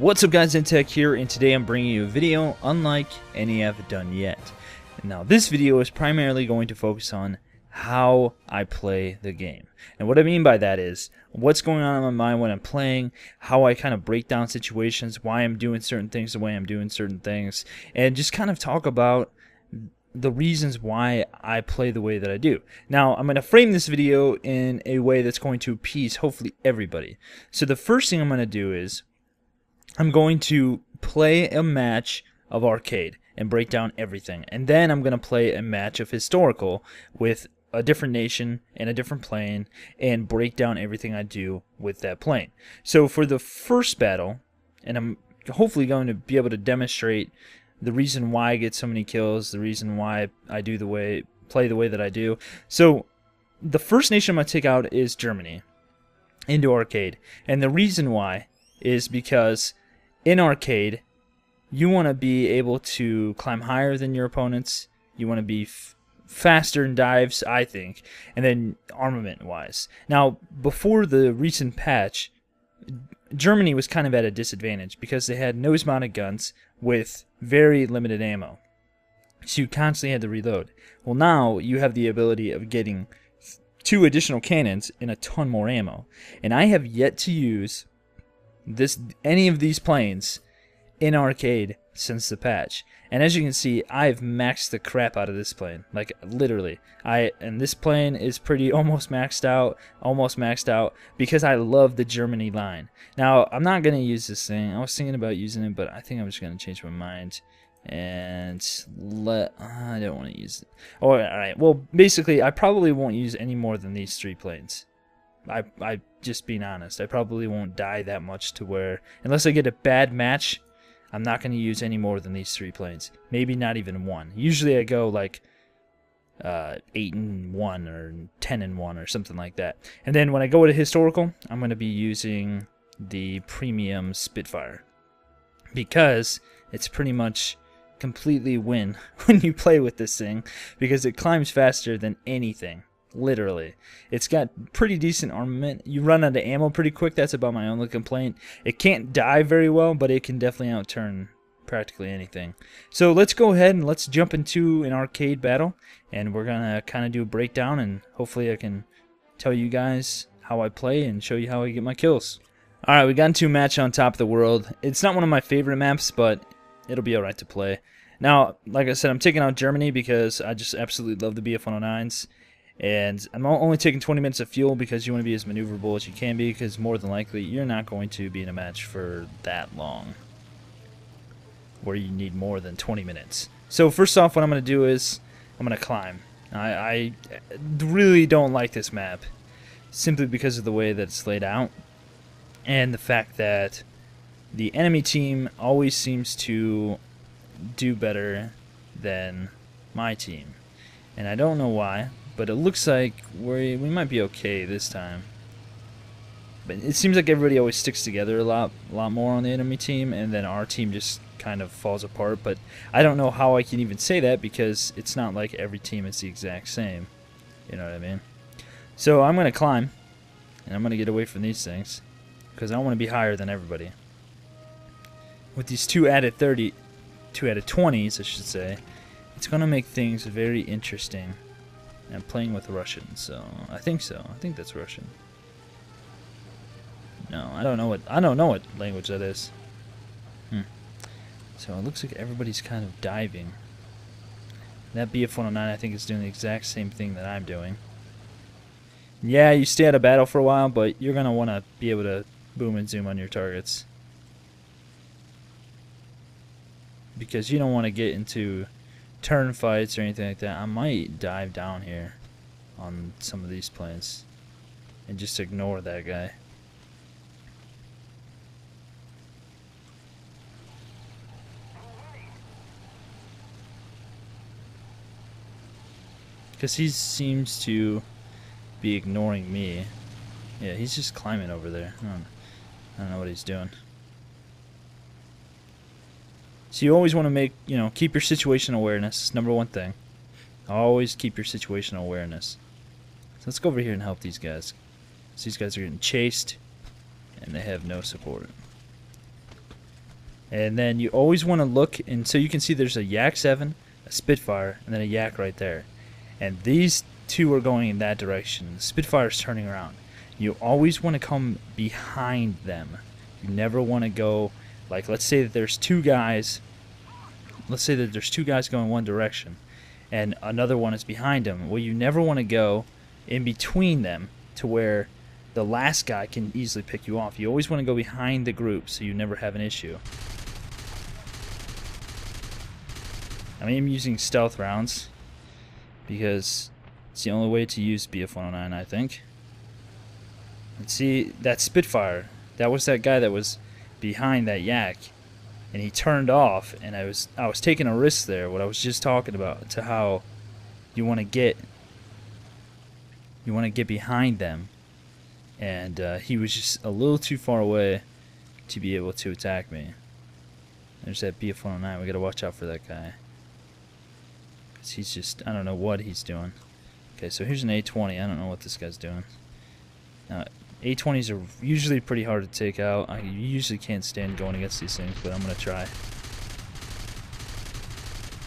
What's up guys, Intech here, and today I'm bringing you a video unlike any I've done yet. Now this video is primarily going to focus on how I play the game. And what I mean by that is what's going on in my mind when I'm playing, how I kind of break down situations, why I'm doing certain things the way I'm doing certain things, and just kind of talk about the reasons why I play the way that I do. Now, I'm going to frame this video in a way that's going to appease hopefully everybody. So the first thing I'm going to do is I'm going to play a match of arcade and break down everything. And then I'm going to play a match of historical with a different nation and a different plane and break down everything I do with that plane. So for the first battle, and I'm hopefully going to be able to demonstrate the reason why I get so many kills, the reason why I do play the way that I do. So the first nation I'm going to take out is Germany into arcade. And the reason why is because in arcade, you want to be able to climb higher than your opponents. You want to be faster in dives, I think, and then armament-wise. Now, before the recent patch, Germany was kind of at a disadvantage because they had nose-mounted guns with very limited ammo. So you constantly had to reload. Well, now you have the ability of getting 2 additional cannons and a ton more ammo. And I have yet to use any of these planes in arcade since the patch. And as you can see, I've maxed the crap out of this plane. Like literally. And this plane is almost maxed out because I love the Germany line. Now, I'm not going to use this thing. I was thinking about using it, but I think I'm just going to change my mind and I don't want to use it. Oh, all right. Well, basically, I probably won't use any more than these 3 planes. I just being honest, I probably won't die that much to where, unless I get a bad match, I'm not going to use any more than these 3 planes. Maybe not even 1. Usually I go like 8-1 or 10-1 or something like that. And then when I go to historical, I'm going to be using the premium Spitfire because it's pretty much completely win when you play with this thing because it climbs faster than anything. Literally. It's got pretty decent armament. You run out of ammo pretty quick. That's about my only complaint. It can't dive very well, but it can definitely outturn practically anything. So let's go ahead and let's jump into an arcade battle, and we're gonna kind of do a breakdown, and hopefully I can tell you guys how I play and show you how I get my kills. Alright, we got into a match on Top of the World. It's not one of my favorite maps, but it'll be alright to play. Now, like I said, I'm taking out Germany because I just absolutely love the BF-109s. And I'm only taking 20 minutes of fuel because you want to be as maneuverable as you can be, because more than likely you're not going to be in a match for that long where you need more than 20 minutes. So first off, what I'm going to do is I'm going to climb. I really don't like this map simply because of the way that it's laid out and the fact that the enemy team always seems to do better than my team. And I don't know why, but it looks like we might be okay this time. But it seems like everybody always sticks together a lot more on the enemy team, and then our team just kind of falls apart. But I don't know how I can even say that because it's not like every team is the exact same. You know what I mean? So I'm going to climb, and I'm going to get away from these things because I want to be higher than everybody. With these 2 added 20s, I should say, it's going to make things very interesting. I'm playing with Russian, so I think so. I think that's Russian. No, I don't know what language that is. So it looks like everybody's kind of diving. That BF-109 I think is doing the exact same thing that I'm doing. Yeah, you stay out of battle for a while, but you're gonna want to be able to boom and zoom on your targets because you don't want to get into turn fights or anything like that. I might dive down here on some of these planes and just ignore that guy. Because he seems to be ignoring me. Yeah, he's just climbing over there. I don't know what he's doing. So you always want to keep your situational awareness. Number 1 thing. Always keep your situational awareness. So let's go over here and help these guys. So these guys are getting chased, and they have no support. And then you always want to look, and so you can see there's a Yak 7, a Spitfire, and then a Yak right there. And these two are going in that direction. The Spitfire's turning around. You always want to come behind them. You never want to go, like, let's say that there's two guys. Let's say that there's two guys going one direction, and another one is behind them. Well, you never want to go in between them to where the last guy can easily pick you off. You always want to go behind the group so you never have an issue. I am using stealth rounds because it's the only way to use BF-109, I think. And see, that Spitfire, that was that guy that was behind that Yak, and he turned off, and I was taking a risk there, what I was just talking about, to how you want to get behind them, and he was just a little too far away to be able to attack me. There's that BF-109, we gotta watch out for that guy. He's just, I don't know what he's doing. Okay, so here's an A20. I don't know what this guy's doing. Now, A20s are usually pretty hard to take out. I usually can't stand going against these things, but I'm going to try.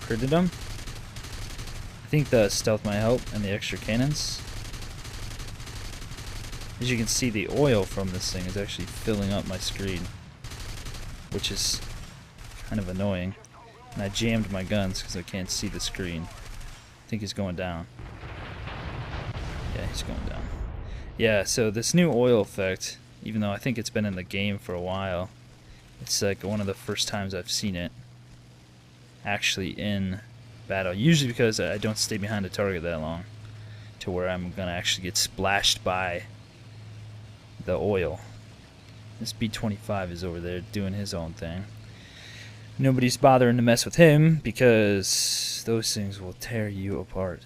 Critted him. I think the stealth might help, and the extra cannons. As you can see, the oil from this thing is actually filling up my screen, which is kind of annoying. And I jammed my guns because I can't see the screen. I think he's going down. Yeah, he's going down. Yeah, so this new oil effect, even though I think it's been in the game for a while, it's like one of the first times I've seen it actually in battle. Usually because I don't stay behind a target that long to where I'm going to actually get splashed by the oil. This B-25 is over there doing his own thing. Nobody's bothering to mess with him because those things will tear you apart.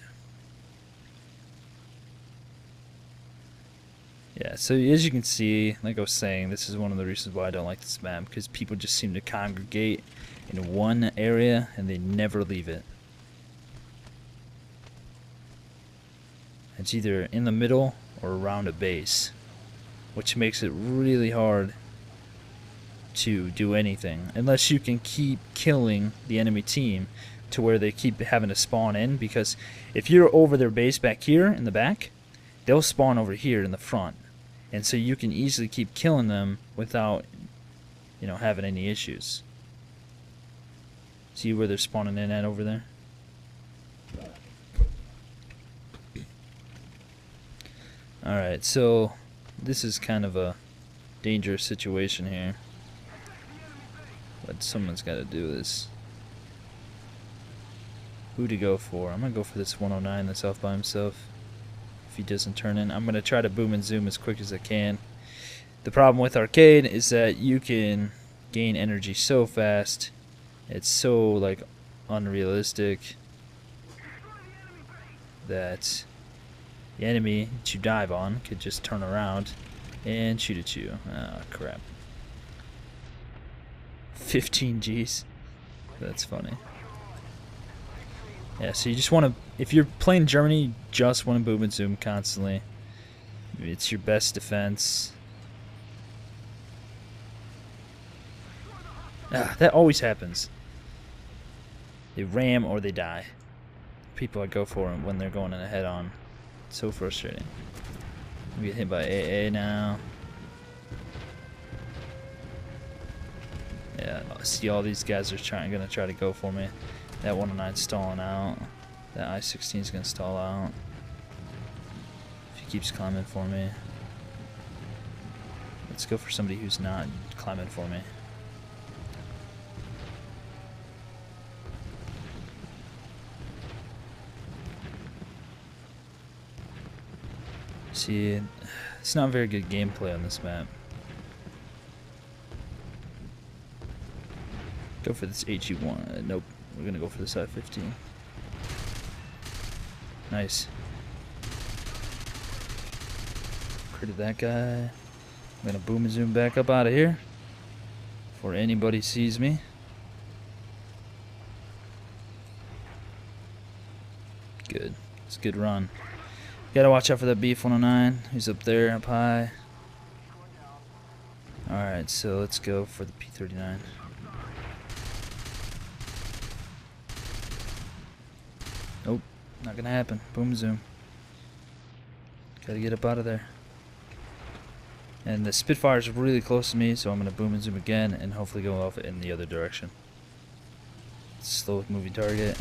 Yeah, so as you can see, like I was saying, this is one of the reasons why I don't like this map, because people just seem to congregate in one area and they never leave it. It's either in the middle or around a base, which makes it really hard to do anything unless you can keep killing the enemy team to where they keep having to spawn in, because if you're over their base back here in the back, they'll spawn over here in the front, and so you can easily keep killing them without, you know, having any issues. See where they're spawning in at over there? Alright, so this is kind of a dangerous situation here, but someone's got to do this. Who to go for? I'm going to go for this 109 that's off by himself. If he doesn't turn in, I'm going to try to boom and zoom as quick as I can. The problem with arcade is that you can gain energy so fast. It's so like unrealistic that the enemy that you dive on could just turn around and shoot at you. Oh crap. 15 Gs. That's funny. Yeah, so you just want to, if you're playing Germany, you just want to boom and zoom constantly. It's your best defense. That always happens. They ram or they die. People I go for them when they're going in a head-on. It's so frustrating. We get hit by AA now. Yeah, see all these guys are gonna try to go for me. That 109's stalling out. That I-16's gonna stall out. If he keeps climbing for me. Let's go for somebody who's not climbing for me. See, it's not very good gameplay on this map. Go for this HE1. Nope. We're gonna go for this I-15. Nice. Critted that guy. I'm gonna boom and zoom back up out of here before anybody sees me. Good. It's a good run. Gotta watch out for that BF-109. He's up there, up high. Alright, so let's go for the P-39. Nope, not gonna happen. Boom zoom. Gotta get up out of there. And the Spitfire's really close to me, so I'm gonna boom and zoom again and hopefully go off in the other direction. Slow moving target.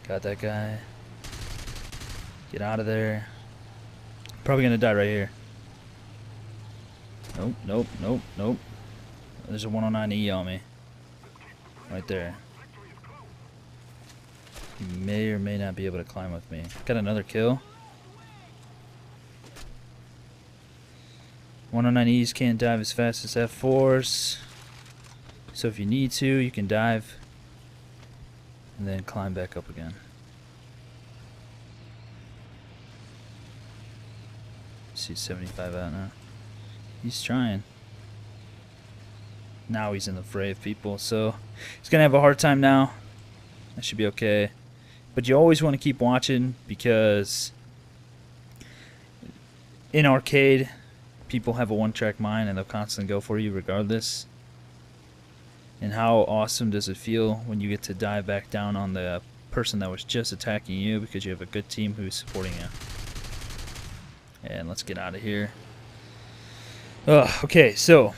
Got that guy. Get out of there. Probably gonna die right here. Nope, nope, nope, nope. There's a 109E on me. Right there. He may or may not be able to climb with me. Got another kill. 109Es can't dive as fast as F4s. So if you need to, you can dive and then climb back up again. See 75 out now. He's trying. Now he's in the fray of people, so he's gonna have a hard time now. That should be okay. But you always want to keep watching, because in arcade, people have a one-track mind and they'll constantly go for you regardless. And how awesome does it feel when you get to dive back down on the person that was just attacking you because you have a good team who's supporting you. And let's get out of here. Okay, so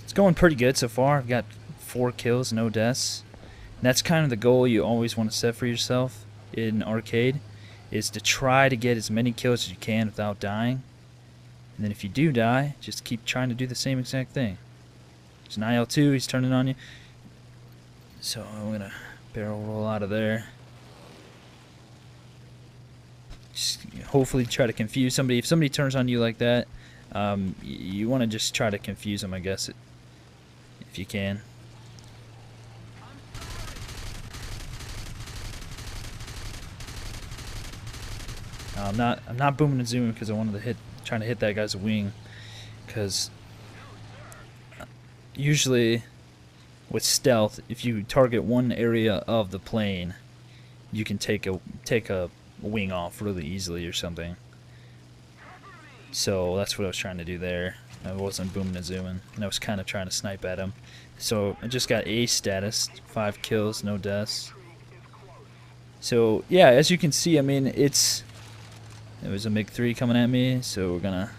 it's going pretty good so far. I've got 4 kills, no deaths. And that's kind of the goal you always want to set for yourself in arcade, is to try to get as many kills as you can without dying. And then if you do die, just keep trying to do the same exact thing. There's an IL-2, he's turning on you. So I'm going to barrel roll out of there. Just hopefully try to confuse somebody. If somebody turns on you like that, you want to just try to confuse them, I guess, if you can. I'm not booming and zooming because I wanted to trying to hit that guy's wing, because usually with stealth, if you target one area of the plane, you can take a wing off really easily or something. So that's what I was trying to do there. I wasn't booming and zooming, and I was kind of trying to snipe at him. So I just got ace status, 5 kills, no deaths. So yeah, as you can see, I mean, there was a MiG-3 coming at me, so we're gonna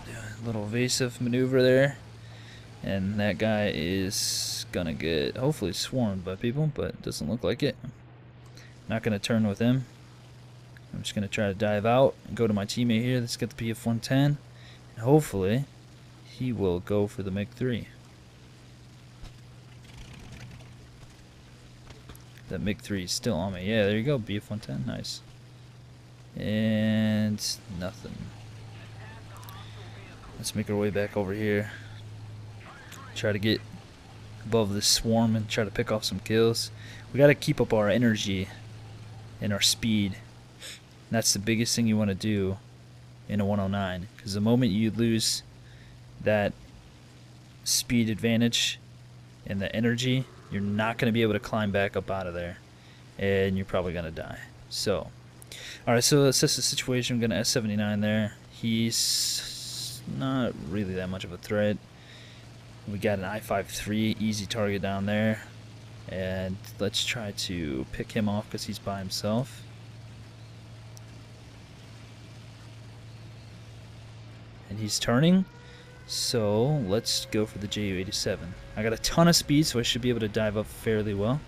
do a little evasive maneuver there, and that guy is gonna get hopefully swarmed by people, but it doesn't look like it. Not gonna turn with him. I'm just gonna try to dive out and go to my teammate here. Let's get the PF-110, and hopefully he will go for the MiG-3. That MiG-3 is still on me. Yeah, there you go, BF-110, nice. And nothing. Let's make our way back over here. Try to get above this swarm and try to pick off some kills. We gotta keep up our energy and our speed. And that's the biggest thing you want to do in a 109, because the moment you lose that speed advantage and the energy, you're not going to be able to climb back up out of there, and you're probably going to die. So alright, so that's just the situation. I'm going to S79 there. He's not really that much of a threat. We got an I-53 easy target down there, and let's try to pick him off because he's by himself. And he's turning, so let's go for the Ju-87. I got a ton of speed, so I should be able to dive up fairly well.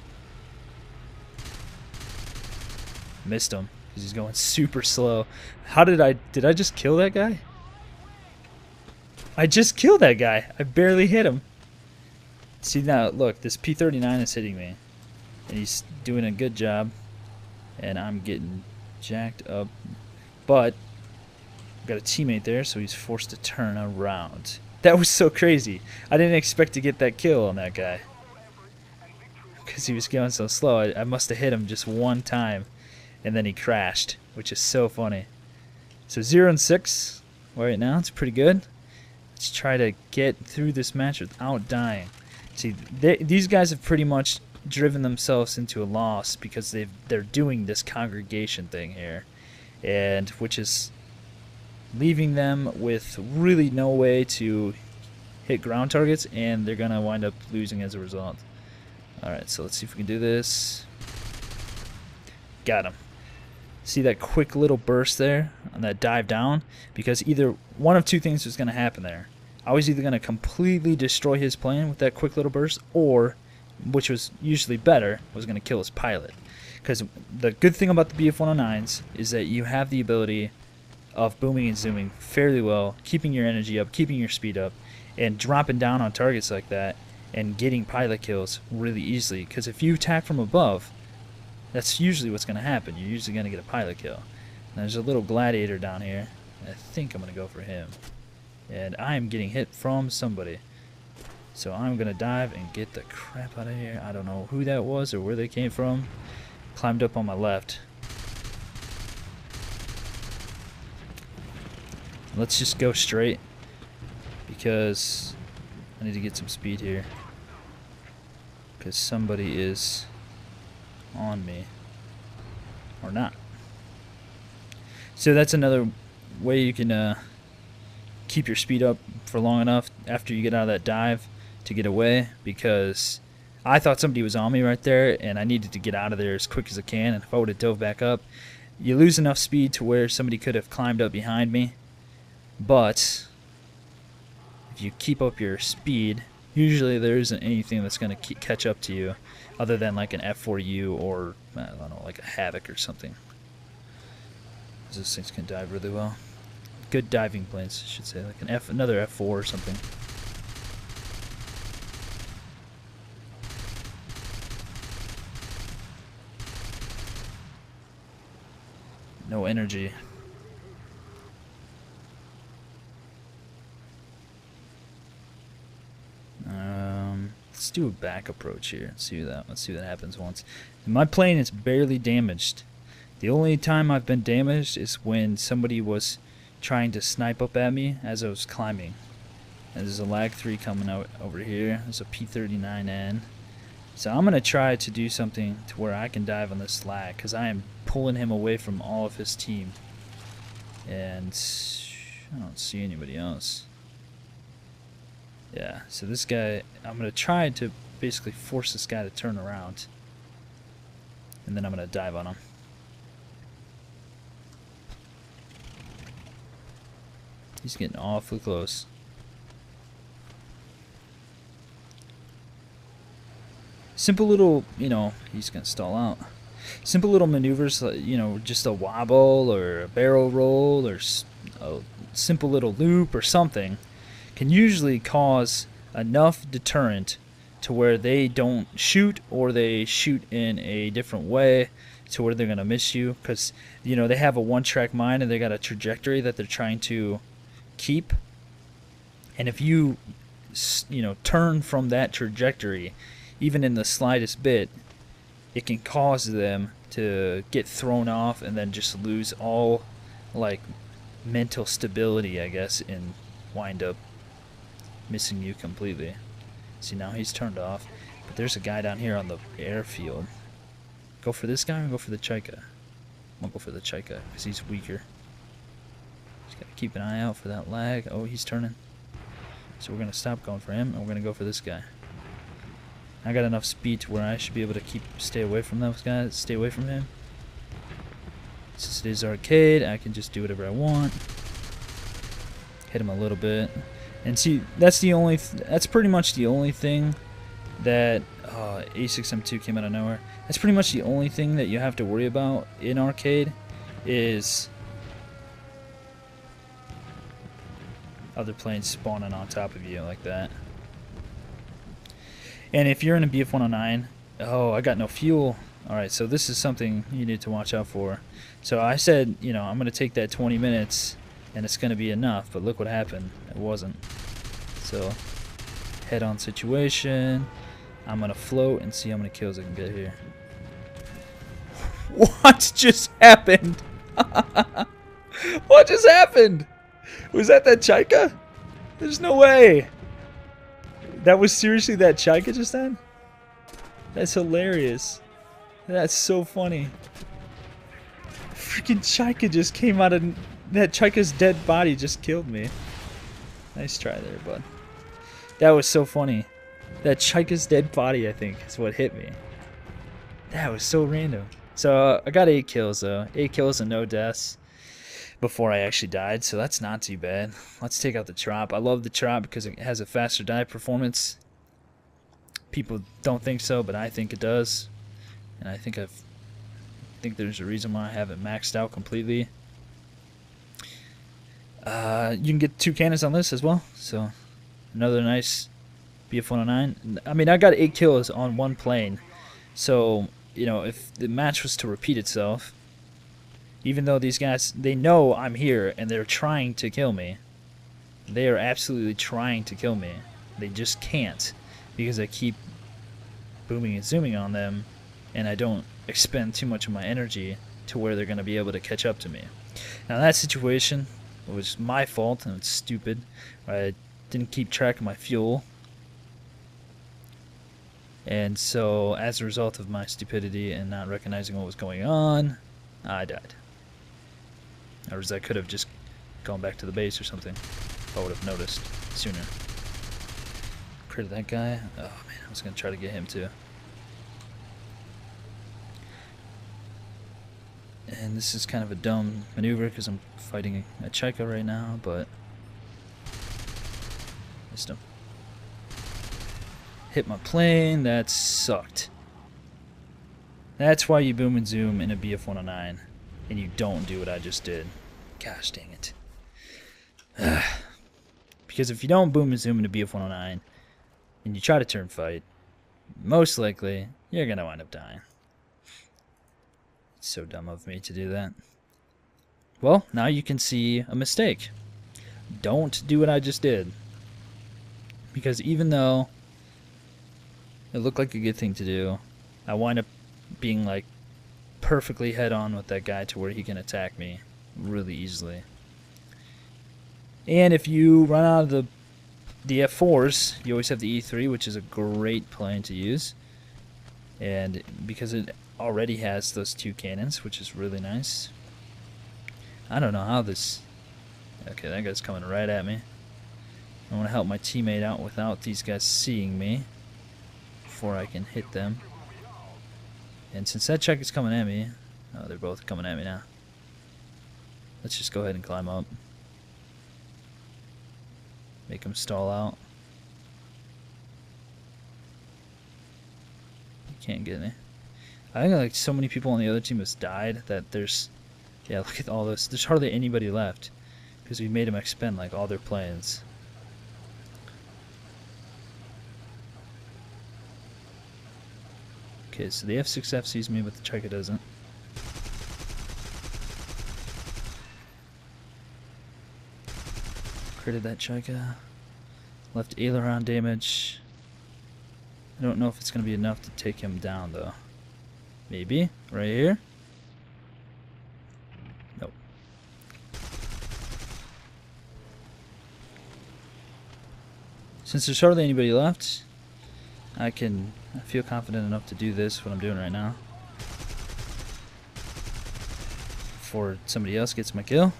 Missed him because he's going super slow. How did I just kill that guy? I just killed that guy. I barely hit him. See now, look, this P-39 is hitting me, and he's doing a good job, and I'm getting jacked up, but I've got a teammate there, so he's forced to turn around. That was so crazy. I didn't expect to get that kill on that guy because he was going so slow. I must have hit him just one time, and then he crashed, which is so funny. So 0-6 right now. It's pretty good. Let's try to get through this match without dying. See, these guys have pretty much driven themselves into a loss because they're doing this congregation thing here, and which is leaving them with really no way to hit ground targets, and they're gonna wind up losing as a result. Alright, so let's see if we can do this. Got him. See that quick little burst there on that dive down? Because either one of two things was going to happen there. I was either going to completely destroy his plane with that quick little burst, or, which was usually better, was going to kill his pilot. Because the good thing about the BF-109s is that you have the ability of booming and zooming fairly well, keeping your energy up, keeping your speed up, and dropping down on targets like that and getting pilot kills really easily. Because if you attack from above, that's usually what's going to happen. You're usually going to get a pilot kill. And there's a little gladiator down here. I think I'm going to go for him. And I am getting hit from somebody. So I'm going to dive and get the crap out of here. I don't know who that was or where they came from. Climbed up on my left. Let's just go straight, because I need to get some speed here. Because somebody is on me. Or not. So that's another way you can keep your speed up for long enough after you get out of that dive to get away, because I thought somebody was on me right there and I needed to get out of there as quick as I can, and if I would have dove back up, you lose enough speed to where somebody could have climbed up behind me. But if you keep up your speed, usually there isn't anything that's going to catch up to you other than like an F4U or, I don't know, like a Havoc or something. Those things can dive really well. Good diving planes, I should say, like another F4 or something. No energy. Let's do a back approach here. Let's see what happens once. My plane is barely damaged. The only time I've been damaged is when somebody was trying to snipe up at me as I was climbing. And there's a Lag 3 coming out over here. There's a P-39N. So I'm going to try to do something to where I can dive on this Lag, because I am pulling him away from all of his team. And I don't see anybody else. Yeah, so this guy, I'm going to try to basically force this guy to turn around. And then I'm going to dive on him. He's getting awfully close. Simple little, he's going to stall out. Simple little maneuvers, just a wobble or a barrel roll or a simple little loop or something can usually cause enough deterrent to where they don't shoot, or they shoot in a different way to where they're going to miss you, because they have a one-track mind and they got a trajectory that they're trying to keep, and if you turn from that trajectory even in the slightest bit, it can cause them to get thrown off and then just lose all mental stability, I guess, and wind up missing you completely. See, now he's turned off, but there's a guy down here on the airfield. Go for this guy or go for the Chaika? I'm gonna go for the Chaika because he's weaker. Just gotta keep an eye out for that Lag. Oh, he's turning. So we're gonna stop going for him and we're gonna go for this guy. I got enough speed to where I should be able to stay away from those guys, stay away from him. Since it is arcade, I can just do whatever I want. Hit him a little bit. And see, that's pretty much the only thing that A6M2 came out of nowhere. That's pretty much the only thing that you have to worry about in arcade is other planes spawning on top of you like that. And if you're in a BF-109, oh, I got no fuel. Alright, so this is something you need to watch out for. So I said, I'm going to take that 20 minutes and it's going to be enough, but look what happened. It wasn't. So, head-on situation. I'm going to float and see how many kills I can get here. What just happened? What just happened? Was that Chaika? There's no way. That was seriously that Chaika just then? That's hilarious. That's so funny. Freaking Chaika just came out of... That Chaika's dead body just killed me. Nice try there, bud. That was so funny. That Chika's dead body, I think, is what hit me. That was so random. So I got 8 kills though. 8 kills and no deaths before I actually died, so that's not too bad. Let's take out the Trop. I love the Trop because it has a faster dive performance. People don't think so, but I think it does. And I think there's a reason why I haven't maxed out completely. You can get 2 cannons on this as well, so another nice BF-109. I mean, I got 8 kills on one plane, so you know, if the match was to repeat itself, even though these guys, they know I'm here and they're trying to kill me, they are absolutely trying to kill me. They just can't because I keep booming and zooming on them, and I don't expend too much of my energy to where they're going to be able to catch up to me. Now, in that situation, it was my fault and it's stupid. I didn't keep track of my fuel. And so, as a result of my stupidity and not recognizing what was going on, I died. Or I could have just gone back to the base or something. I would have noticed sooner. Critted that guy. Oh man, I was going to try to get him too. And this is kind of a dumb maneuver because I'm fighting a Chika right now, but missed him. Hit my plane. That sucked. That's why you boom and zoom in a BF-109 and you don't do what I just did. Gosh dang it. Because if you don't boom and zoom in a BF-109 and you try to turn fight, most likely you're going to wind up dying. It's so dumb of me to do that. Well, now you can see a mistake. Don't do what I just did. Because even though it looked like a good thing to do, I wind up being like perfectly head on with that guy to where he can attack me really easily. And if you run out of the F4s, you always have the E3, which is a great plane to use. And because it already has those 2 cannons, which is really nice. I don't know how this... Okay, that guy's coming right at me. I want to help my teammate out without these guys seeing me before I can hit them. And since that check is coming at me... Oh, they're both coming at me now. Let's just go ahead and climb up. Make them stall out. You can't get me. I think like so many people on the other team has died that there's... Yeah, look at all this. There's hardly anybody left because we made them expend like all their planes. Okay, so the F6F sees me, but the Chika doesn't. Critted that Chika. Left aileron damage. I don't know if it's going to be enough to take him down, though. Maybe. Right here. Nope. Since there's hardly anybody left, I feel confident enough to do this, what I'm doing right now, before somebody else gets my kill.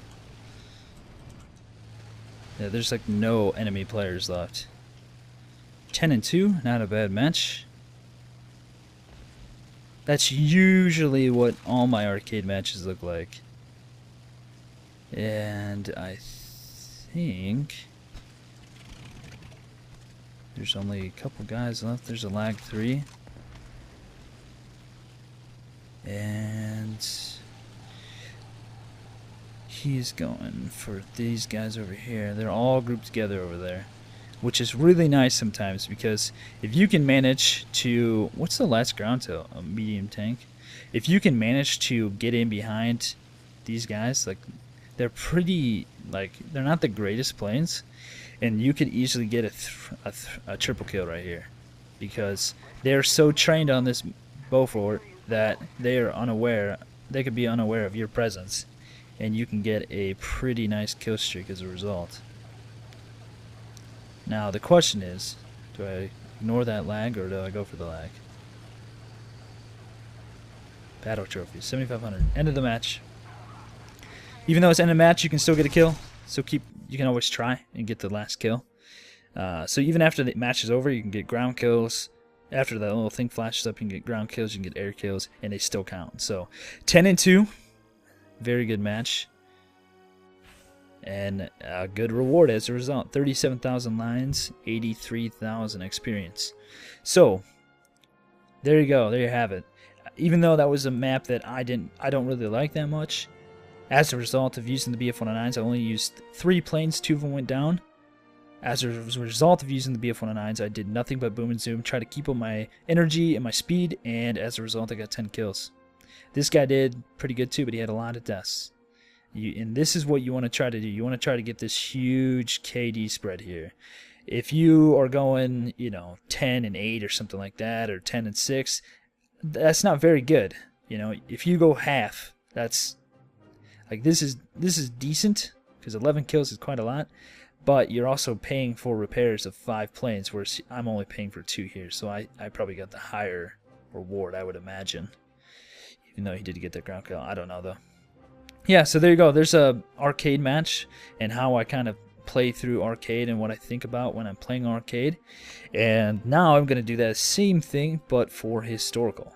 Yeah, there's like no enemy players left. 10-2, not a bad match. That's usually what all my arcade matches look like. And I think there's only a couple guys left. There's a lag 3. And he's going for these guys over here. They're all grouped together over there, which is really nice sometimes because if you can manage to... What's the last ground tail? A medium tank? If you can manage to get in behind these guys, like they're pretty... Like, they're not the greatest planes, and you could easily get a triple kill right here because they're so trained on this Beaufort that they are unaware. They could be unaware of your presence, and you can get a pretty nice kill streak as a result. Now the question is, do I ignore that lag or do I go for the lag? Battle trophy, 7,500. End of the match. Even though it's end of match, you can still get a kill. So you can always try and get the last kill. So even after the match is over, you can get ground kills. After that little thing flashes up, you can get ground kills, you can get air kills, and they still count. So 10-2, very good match. And a good reward as a result. 37,000 lines, 83,000 experience. So there you go, there you have it. Even though that was a map that I don't really like that much, as a result of using the BF-109s, I only used 3 planes, 2 of them went down. As a result of using the BF-109s, I did nothing but boom and zoom, try to keep up my energy and my speed, and as a result I got 10 kills. This guy did pretty good too, but he had a lot of deaths. And this is what you want to try to do. You want to try to get this huge KD spread here. If you are going, 10-8 or something like that, or 10-6, that's not very good. If you go half, that's like this is decent, because 11 kills is quite a lot. But you're also paying for repairs of 5 planes, whereas I'm only paying for 2 here. So I probably got the higher reward, I would imagine. Even though he did get that ground kill. I don't know, though. Yeah, so there you go. There's a arcade match and how I kind of play through arcade and what I think about when I'm playing arcade. And now I'm going to do that same thing, but for historical.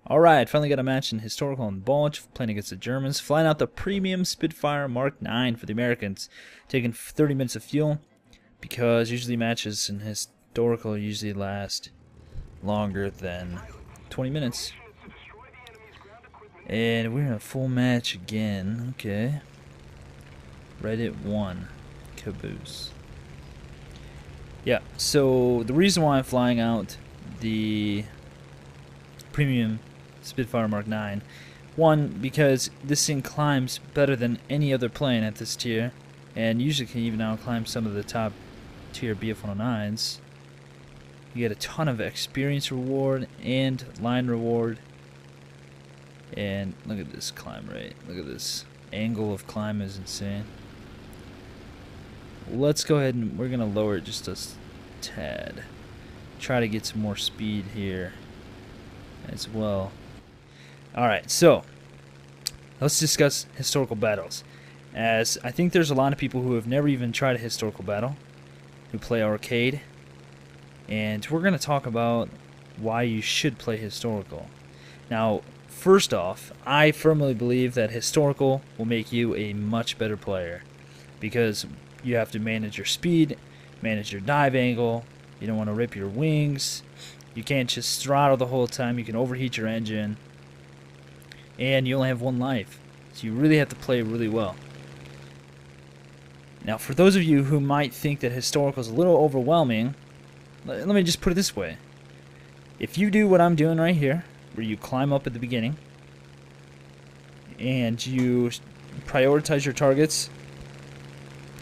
Alright, finally got a match in historical and Bulge, playing against the Germans, flying out the premium Spitfire Mark 9 for the Americans, taking 30 minutes of fuel, because usually matches in historical usually last longer than 20 minutes. And we're in a full match again, okay. Reddit 1, caboose. Yeah, so the reason why I'm flying out the premium Spitfire Mark 9. 1, because this thing climbs better than any other plane at this tier, and usually can even outclimb some of the top tier BF-109s. You get a ton of experience reward and line reward. And look at this climb rate. Look at this angle of climb is insane. Let's go ahead and we're going to lower it just a tad. Try to get some more speed here as well. Alright, so let's discuss historical battles. As I think there's a lot of people who have never even tried a historical battle, who play arcade, and we're going to talk about why you should play historical. Now, first off, I firmly believe that historical will make you a much better player, because you have to manage your speed, manage your dive angle, you don't want to rip your wings, you can't just throttle the whole time, you can overheat your engine, and you only have 1 life. So you really have to play really well. Now, for those of you who might think that historical is a little overwhelming, let me just put it this way. If you do what I'm doing right here, where you climb up at the beginning, and you prioritize your targets,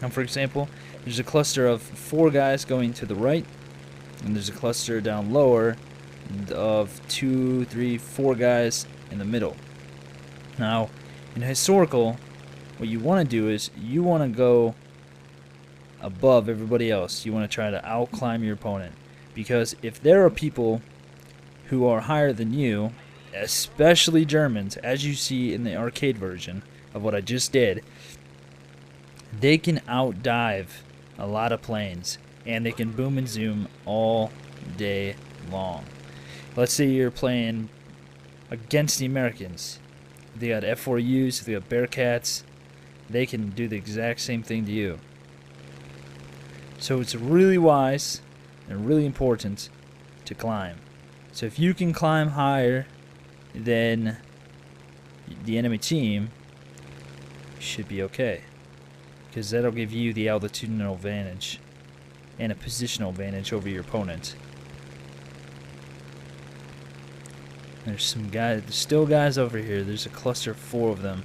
and for example, there's a cluster of 4 guys going to the right, and there's a cluster down lower of 2, 3, 4 guys in the middle. Now, in historical, what you want to do is you want to go above everybody else. You want to try to outclimb your opponent, because if there are people who are higher than you, especially Germans, as you see in the arcade version of what I just did, they can outdive a lot of planes, and they can boom and zoom all day long. Let's say you're playing against the Americans. They got F4Us, they got Bearcats, they can do the exact same thing to you. So it's really wise and really important to climb. So if you can climb higher than the enemy team, you should be okay, because that'll give you the altitudinal advantage and a positional advantage over your opponent. There's some guys, there's still guys over here. There's a cluster of 4 of them,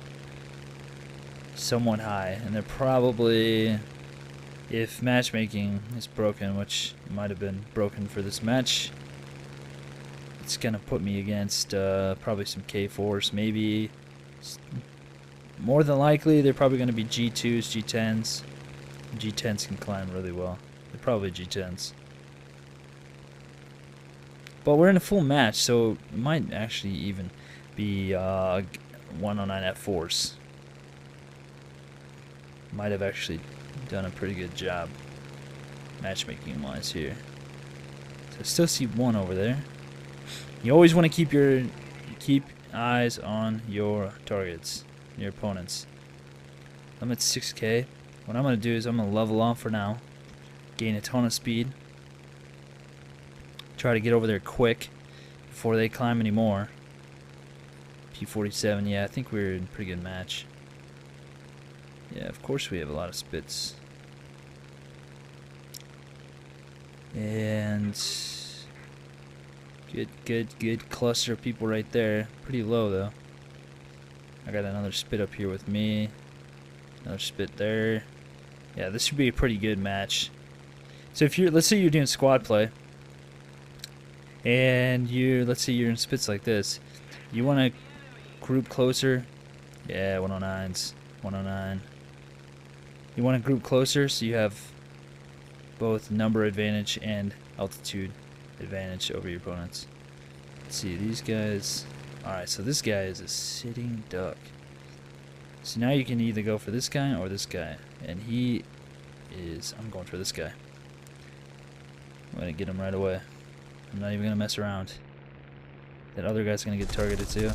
somewhat high, and they're probably, if matchmaking is broken, which might have been broken for this match, it's gonna put me against probably some K4s, maybe. More than likely, they're probably gonna be G2s, G10s. G10s can climb really well. They're probably G10s. But we're in a full match, so it might actually even be 109 F4s. Might have actually done a pretty good job. matchmaking wise here. So I still see one over there. You always want to keep eyes on your targets, your opponents. I'm at 6k. What I'm going to do is I'm going to level off for now, gain a ton of speed, try to get over there quick before they climb anymore. P-47, yeah, I think we're in a pretty good match. Yeah, of course we have a lot of spits. And good cluster of people right there. Pretty low though. I got another spit up here with me. Another spit there. Yeah, this should be a pretty good match. So if let's say you're doing squad play, and let's say you're in spits like this, you want to group closer. Yeah, 109s, 109. You want to group closer so you have both number advantage and altitude advantage over your opponents. Let's see, these guys. Alright, so this guy is a sitting duck. So now you can either go for this guy or this guy. And he is... I'm going for this guy. I'm going to get him right away. I'm not even going to mess around. That other guy's going to get targeted too.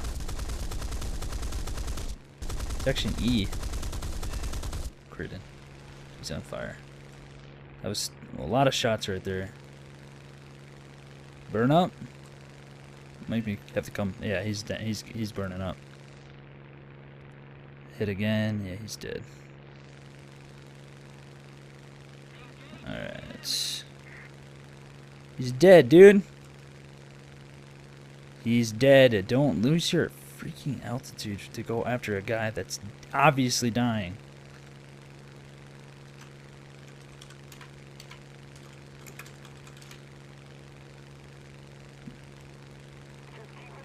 It's actually an E. Critted. He's on fire. That was a lot of shots right there. Burn up. Make me have to come. Yeah, he's burning up. Hit again. Yeah, he's dead. Alright. He's dead, dude. He's dead. Don't lose your freaking altitude to go after a guy that's obviously dying.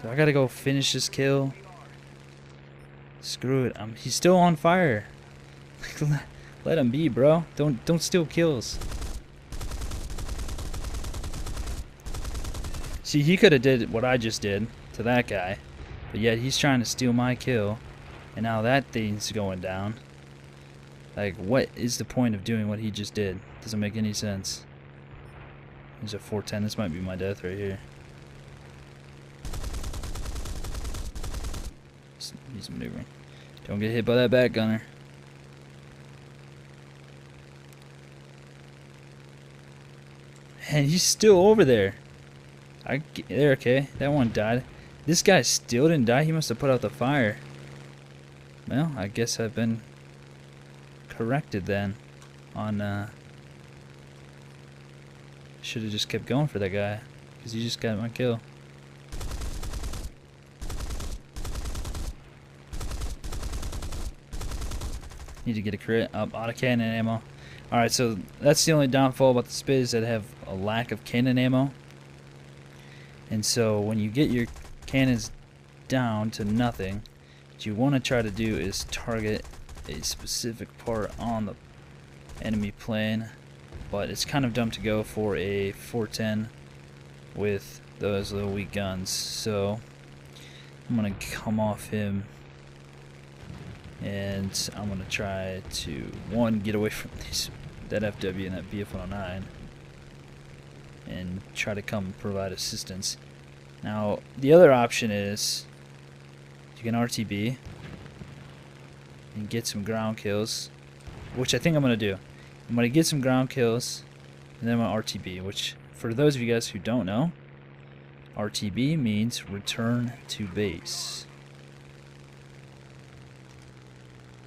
So I gotta go finish this kill. Screw it. He's still on fire. Let him be, bro. Don't steal kills. See, he could have did what I just did to that guy, but yet he's trying to steal my kill, and now that thing's going down. Like, what is the point of doing what he just did? Doesn't make any sense. He's a 410. This might be my death right here. He's maneuvering. Don't get hit by that back gunner. And he's still over there. There, okay. That one died. This guy still didn't die. He must have put out the fire. Well, I guess I've been corrected then on should have just kept going for that guy, because he just got my kill. Need to get a crit. Up, out of cannon ammo. Alright, so that's the only downfall about the Spit, is that they have a lack of cannon ammo. And so when you get your cannons down to nothing, what you want to try to do is target a specific part on the enemy plane. But it's kind of dumb to go for a 410 with those little weak guns. So I'm going to come off him. And I'm going to try to, one, get away from that FW and that BF-109 and try to come provide assistance. Now, the other option is you can RTB and get some ground kills, which I think I'm going to do. I'm going to get some ground kills and then I'm going to RTB, which, for those of you guys who don't know, RTB means return to base.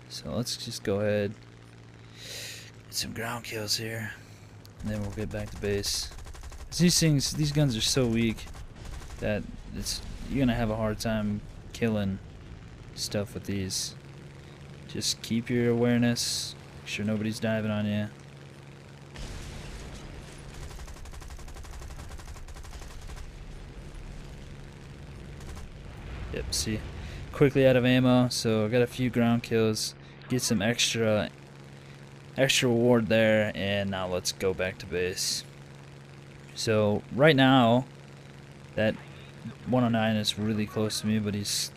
So let's just go ahead, get some ground kills here, and then we'll get back to base. These guns are so weak that you're gonna have a hard time killing stuff with these. Just keep your awareness, make sure nobody's diving on you. Yep, see, quickly out of ammo, so I got a few ground kills. Get some extra reward there, and now let's go back to base. So right now that 109 is really close to me, but looks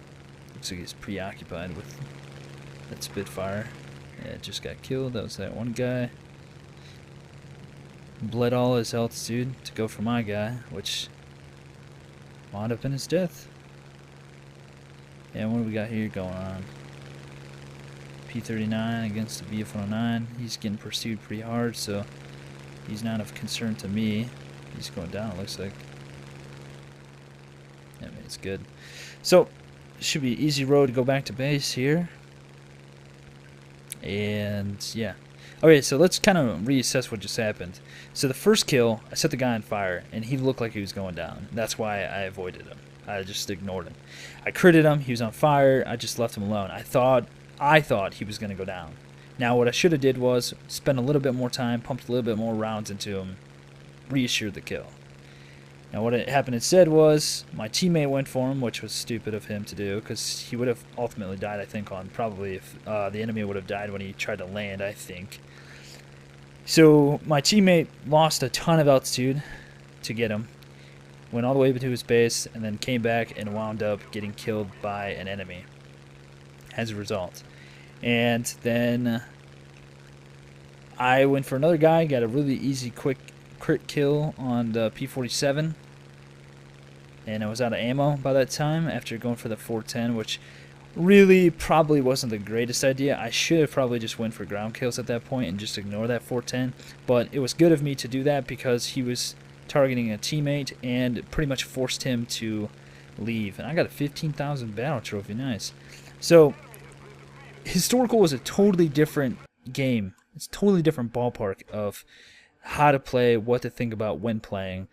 like he's preoccupied with that Spitfire. Yeah, it just got killed. That was that one guy. bled all his altitude to go for my guy, which wound up in his death. And what do we got here going on? P-39 against the VF-109. He's getting pursued pretty hard, so he's not of concern to me. He's going down, it looks like. I mean, it's good. So, should be an easy road to go back to base here. And, yeah. Okay, so let's kind of reassess what just happened. So the first kill, I set the guy on fire, and he looked like he was going down. That's why I avoided him. I just ignored him. I critted him, he was on fire, I just left him alone. I thought he was going to go down. Now what I should have did was spend a little bit more time, pumped a little bit more rounds into him, reassured the kill. Now what happened instead was my teammate went for him, which was stupid of him to do, because he would have ultimately died, I think, on probably if the enemy would have died when he tried to land, I think. So my teammate lost a ton of altitude to get him, went all the way to his base, and then came back and wound up getting killed by an enemy as a result. And then I went for another guy, got a really easy, quick crit kill on the P-47, and I was out of ammo by that time after going for the 410, which really probably wasn't the greatest idea. I should have probably just went for ground kills at that point and just ignore that 410, but it was good of me to do that because he was targeting a teammate and pretty much forced him to leave. And I got a 15,000 battle trophy, nice. So Historical was a totally different game. It's a totally different ballpark of how to play, what to think about when playing.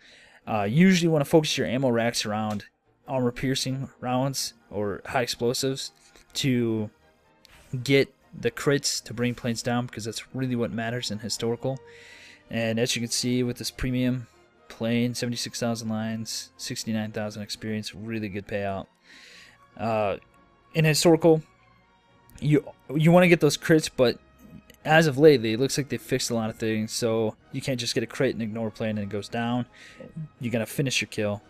Usually you want to focus your ammo racks around armor-piercing rounds or high explosives to get the crits to bring planes down, because that's really what matters in Historical. And as you can see with this premium plane, 76,000 lines, 69,000 experience, really good payout. In Historical, you want to get those crits, but as of lately, it looks like they fixed a lot of things, so you can't just get a crit and ignore a plane and it goes down. You gotta finish your kill,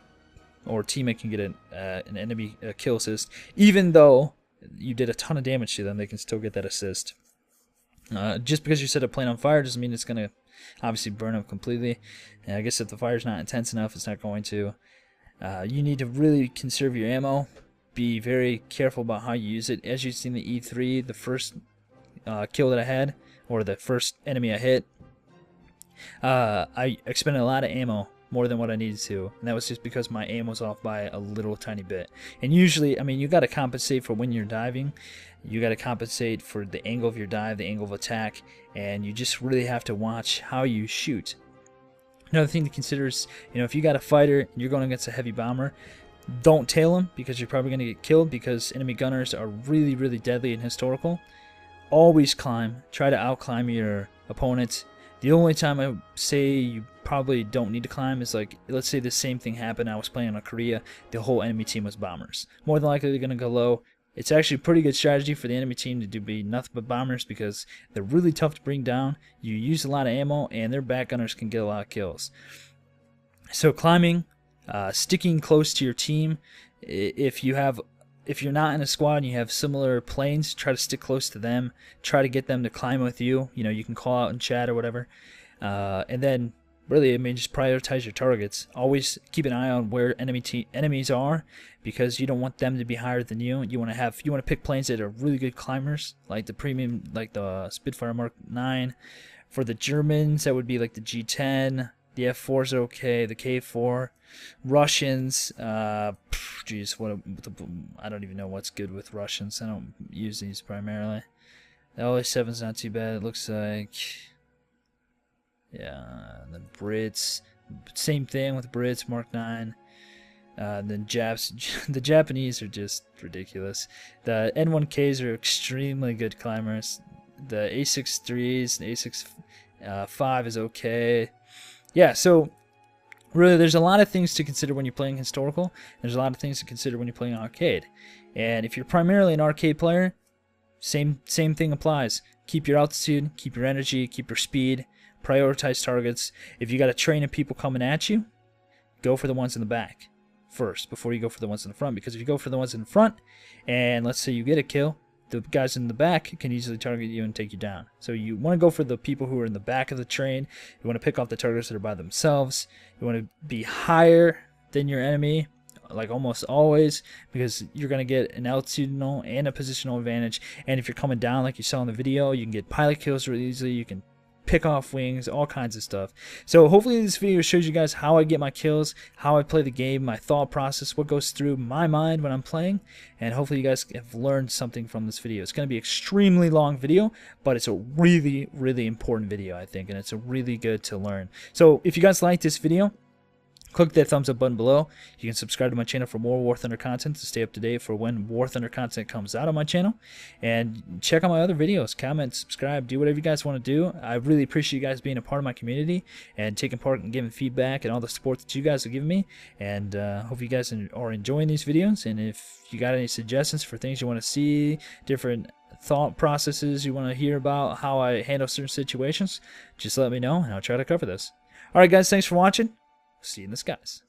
or a teammate can get an enemy kill assist. Even though you did a ton of damage to them, they can still get that assist. Just because you set a plane on fire doesn't mean it's gonna obviously burn them completely. And I guess if the fire's not intense enough, it's not going to. You need to really conserve your ammo. Be very careful about how you use it. As you've seen the E3, the first kill that I had, or the first enemy I hit, I expended a lot of ammo, more than what I needed to, and that was just because my aim was off by a little tiny bit. And usually, I mean, you got to compensate for when you're diving, you got to compensate for the angle of your dive, the angle of attack, and you just really have to watch how you shoot. Another thing to consider is, if you got a fighter and you're going against a heavy bomber, don't tail him, because you're probably going to get killed, because enemy gunners are really, really deadly in Historical. Always climb. Try to outclimb your opponent. The only time I say you probably don't need to climb is, like, let's say the same thing happened. I was playing on Korea. The whole enemy team was bombers. More than likely they're going to go low. It's actually a pretty good strategy for the enemy team to be nothing but bombers, because they're really tough to bring down. You use a lot of ammo, and their back gunners can get a lot of kills. So climbing, sticking close to your team. If you're not in a squad and you have similar planes, try to stick close to them. Try to get them to climb with you. You can call out in chat or whatever. And then, really, just prioritize your targets. Always keep an eye on where enemies are, because you don't want them to be higher than you. You want to pick planes that are really good climbers, like the premium, like the Spitfire Mark 9. For the Germans, that would be like the G10. The F4 is okay. The K4. Russians, geez, I don't even know what's good with Russians. I don't use these primarily. The LA7's not too bad, it looks like. Yeah, the Brits, same thing with the Brits, Mark 9. Then the Japanese are just ridiculous. The N1Ks are extremely good climbers. The A63s, the A65 is okay. Yeah, so really, there's a lot of things to consider when you're playing Historical. There's a lot of things to consider when you're playing arcade. And if you're primarily an arcade player, same thing applies. Keep your altitude, keep your energy, keep your speed, prioritize targets. If you got a train of people coming at you, go for the ones in the back first before you go for the ones in the front. Because if you go for the ones in the front, and let's say you get a kill, the guys in the back can easily target you and take you down. So you want to go for the people who are in the back of the train. You want to pick off the targets that are by themselves. You want to be higher than your enemy, like almost always, because you're going to get an altitudinal and a positional advantage. And if you're coming down like you saw in the video, you can get pilot kills really easily. You can pick off wings, all kinds of stuff. So hopefully this video shows you guys how I get my kills, how I play the game, my thought process, what goes through my mind when I'm playing, and hopefully you guys have learned something from this video. It's going to be an extremely long video, but it's a really, really important video, I think, and it's a really good to learn. So if you guys like this video, click that thumbs up button below. You can subscribe to my channel for more War Thunder content to stay up to date for when War Thunder content comes out on my channel. And check out my other videos. Comment, subscribe, do whatever you guys want to do. I really appreciate you guys being a part of my community and taking part and giving feedback and all the support that you guys have given me. And hope you guys are enjoying these videos. And if you got any suggestions for things you want to see, different thought processes you want to hear about, how I handle certain situations, just let me know and I'll try to cover this. Alright guys, thanks for watching. See you in the skies.